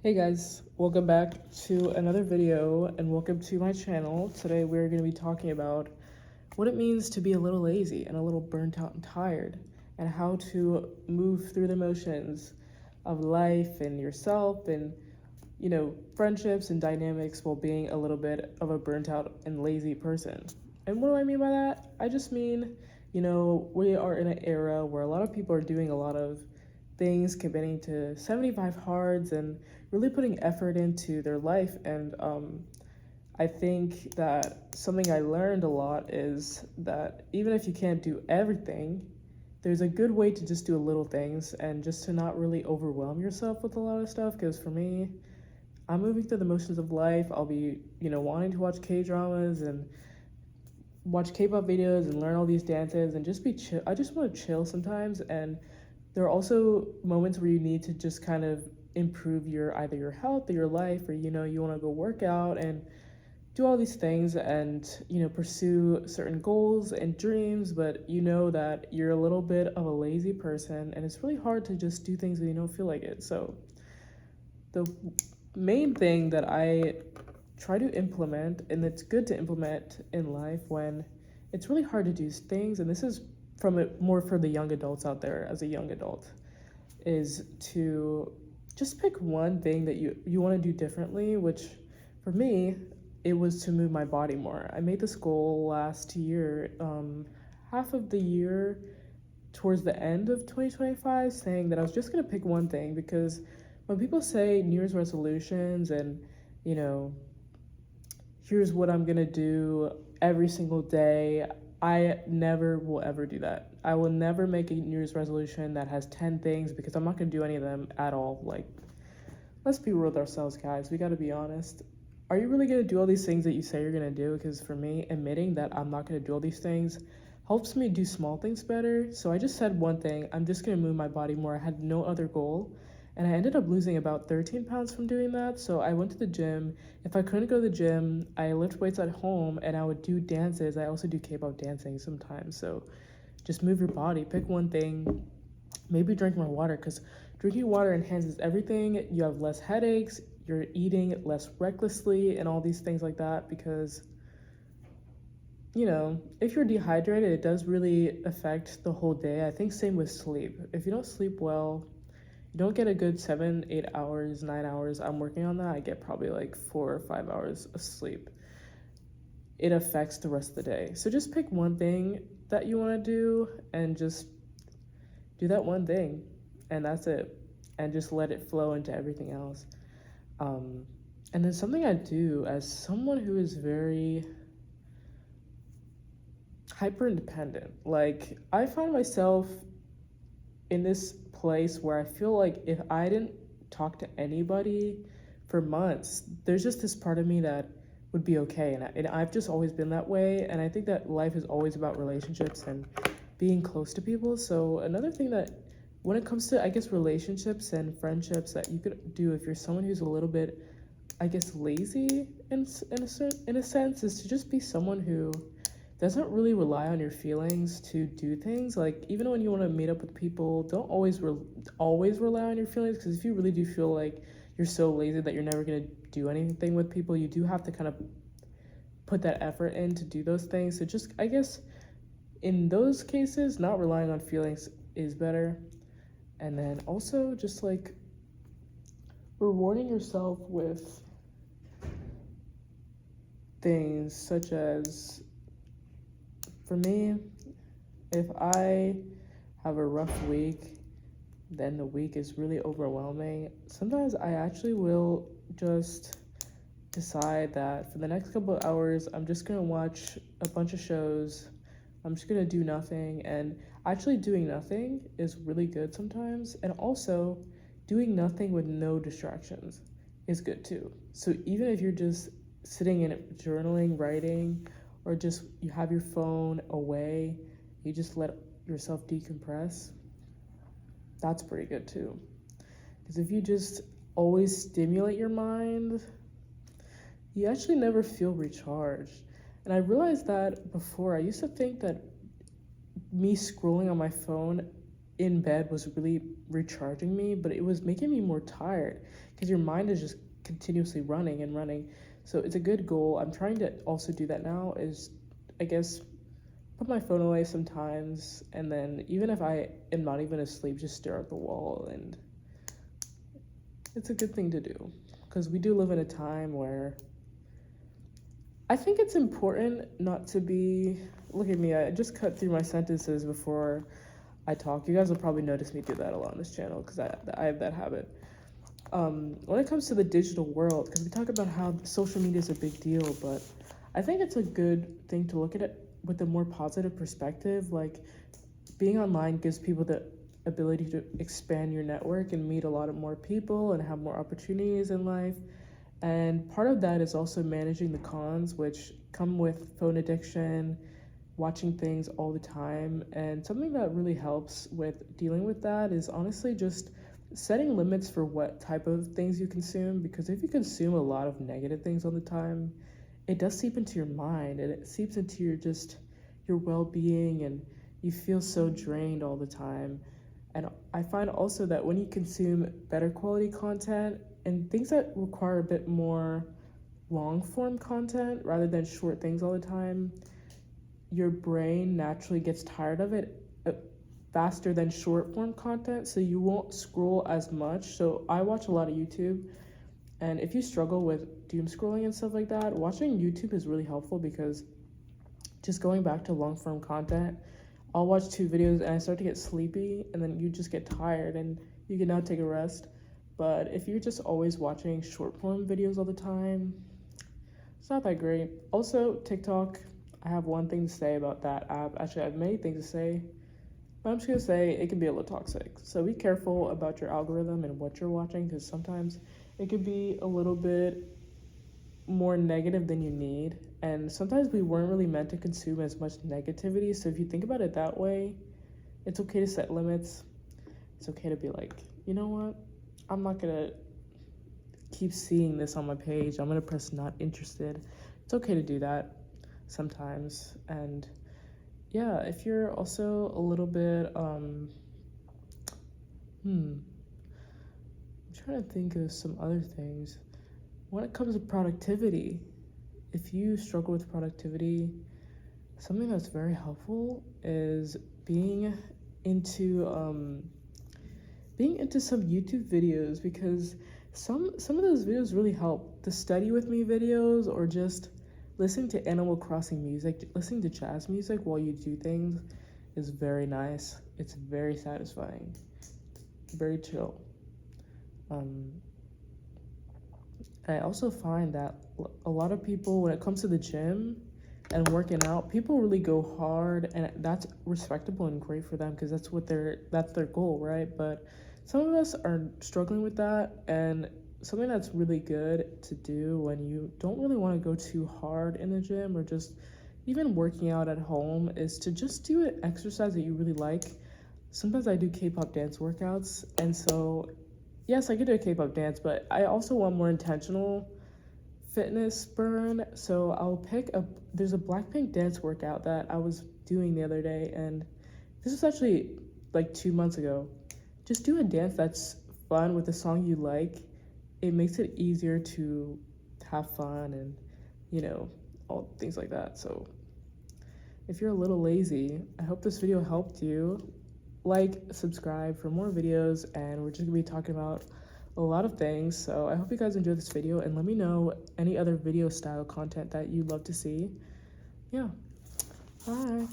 Hey guys, welcome back to another video and welcome to my channel. Today we're going to be talking about what it means to be a little lazy and a little burnt out and tired, and how to move through the motions of life and yourself and friendships and dynamics while being a little bit of a burnt out and lazy person. And what do I mean by that? I just mean, we are in an era where a lot of people are doing a lot of things, committing to 75 hards and really putting effort into their life. And I think that something I learned a lot is that even if you can't do everything, there's a good way to just do little things and just to not really overwhelm yourself with a lot of stuff. Because for me, I'm moving through the motions of life. I'll be, wanting to watch K-dramas and watch K-pop videos and learn all these dances and just be chill. I just want to chill sometimes. And there are also moments where you need to just kind of improve either your health or your life, or you want to go work out and do all these things and pursue certain goals and dreams, but you know that you're a little bit of a lazy person and it's really hard to just do things when you don't feel like it. So the main thing that I try to implement, and it's good to implement in life when it's really hard to do things, and this is from it more for the young adults out there as a young adult, is to just pick one thing that you want to do differently, which for me, it was to move my body more. I made this goal last year, half of the year towards the end of 2025, saying that I was just going to pick one thing, because when people say New Year's resolutions and, you know, here's what I'm going to do every single day, I never will ever do that. I will never make a New Year's resolution that has 10 things, because I'm not going to do any of them at all. Like, let's be real with ourselves, guys. We got to be honest. Are you really going to do all these things that you say you're going to do? Because for me, admitting that I'm not going to do all these things helps me do small things better. So I just said one thing. I'm just going to move my body more. I had no other goal. And I ended up losing about 13 pounds from doing that. So I went to the gym. If I couldn't go to the gym, I lift weights at home and I would do dances. I also do K-pop dancing sometimes. So just move your body. Pick one thing. Maybe drink more water, because drinking water enhances everything. You have less headaches. You're eating less recklessly and all these things like that, because if you're dehydrated, it does really affect the whole day. I think same with sleep. If you don't sleep well, you don't get a good 7, 8 hours, 9 hours. I'm working on that. I get probably like 4 or 5 hours of sleep. It affects the rest of the day. So just pick one thing that you want to do and just do that one thing, and that's it. And just let it flow into everything else. And then something I do as someone who is very hyper independent, like I find myself in this place where I feel like if I didn't talk to anybody for months, there's just this part of me that would be okay. And I've just always been that way. And I think that life is always about relationships and being close to people. So another thing that when it comes to, I guess, relationships and friendships that you could do if you're someone who's a little bit, I guess, lazy in a sense, is to just be someone who doesn't really rely on your feelings to do things. Like, even when you want to meet up with people, don't always rely on your feelings, because if you really do feel like you're so lazy that you're never going to do anything with people, you do have to kind of put that effort in to do those things. So just, I guess, in those cases, not relying on feelings is better. And then also just like rewarding yourself with things such as, for me, if I have a rough week, then the week is really overwhelming. Sometimes I actually will just decide that for the next couple of hours, I'm just gonna watch a bunch of shows. I'm just gonna do nothing. And actually doing nothing is really good sometimes. And also doing nothing with no distractions is good too. So even if you're just sitting and journaling, writing, or just you have your phone away, you just let yourself decompress, that's pretty good too. Because if you just always stimulate your mind, you actually never feel recharged. And I realized that before. I used to think that me scrolling on my phone in bed was really recharging me, but it was making me more tired because your mind is just continuously running and running. So it's a good goal. I'm trying to also do that now is, I guess, put my phone away sometimes, and then even if I am not even asleep, just stare at the wall. And it's a good thing to do because we do live in a time where I think it's important not to be. Look at me, I just cut through my sentences before I talk. You guys will probably notice me do that a lot on this channel because I have that habit. When it comes to the digital world, because we talk about how social media is a big deal, but I think it's a good thing to look at it with a more positive perspective. Like, being online gives people the ability to expand your network and meet a lot of more people and have more opportunities in life. And part of that is also managing the cons, which come with phone addiction, watching things all the time. And something that really helps with dealing with that is honestly just setting limits for what type of things you consume. Because if you consume a lot of negative things all the time, it does seep into your mind and it seeps into your well-being, and you feel so drained all the time. And I find also that when you consume better quality content and things that require a bit more long form content rather than short things all the time, your brain naturally gets tired of it faster than short form content, so you won't scroll as much. So I watch a lot of YouTube, and if you struggle with doom scrolling and stuff like that, watching YouTube is really helpful because just going back to long form content, I'll watch 2 videos and I start to get sleepy, and then you just get tired and you can now take a rest. But if you're just always watching short form videos all the time, it's not that great. Also, TikTok, I have one thing to say about that app. Actually, I have many things to say, but I'm just gonna say it can be a little toxic. So be careful about your algorithm and what you're watching, because sometimes it could be a little bit more negative than you need. And sometimes we weren't really meant to consume as much negativity. So if you think about it that way, it's okay to set limits. It's okay to be like, you know what? I'm not gonna keep seeing this on my page. I'm gonna press not interested. It's okay to do that sometimes. And yeah, if you're also a little bit I'm trying to think of some other things. When it comes to productivity, if you struggle with productivity, something that's very helpful is being into some YouTube videos, because some of those videos really help. The study with me videos, or just listening to Animal Crossing music, listening to jazz music while you do things is very nice. It's very satisfying, very chill. I also find that a lot of people, when it comes to the gym and working out, people really go hard, and that's respectable and great for them because that's their goal, right? But some of us are struggling with that, and something that's really good to do when you don't really want to go too hard in the gym, or just even working out at home, is to just do an exercise that you really like. Sometimes I do K-pop dance workouts, and so yes, I could do a K-pop dance, but I also want more intentional fitness burn. So there's a Blackpink dance workout that I was doing the other day, and this was actually like 2 months ago. Just do a dance that's fun with a song you like. It makes it easier to have fun and, all things like that. So if you're a little lazy, I hope this video helped you. Like, subscribe for more videos, and we're just gonna be talking about a lot of things. So I hope you guys enjoyed this video, and let me know any other video style content that you'd love to see. Yeah, bye.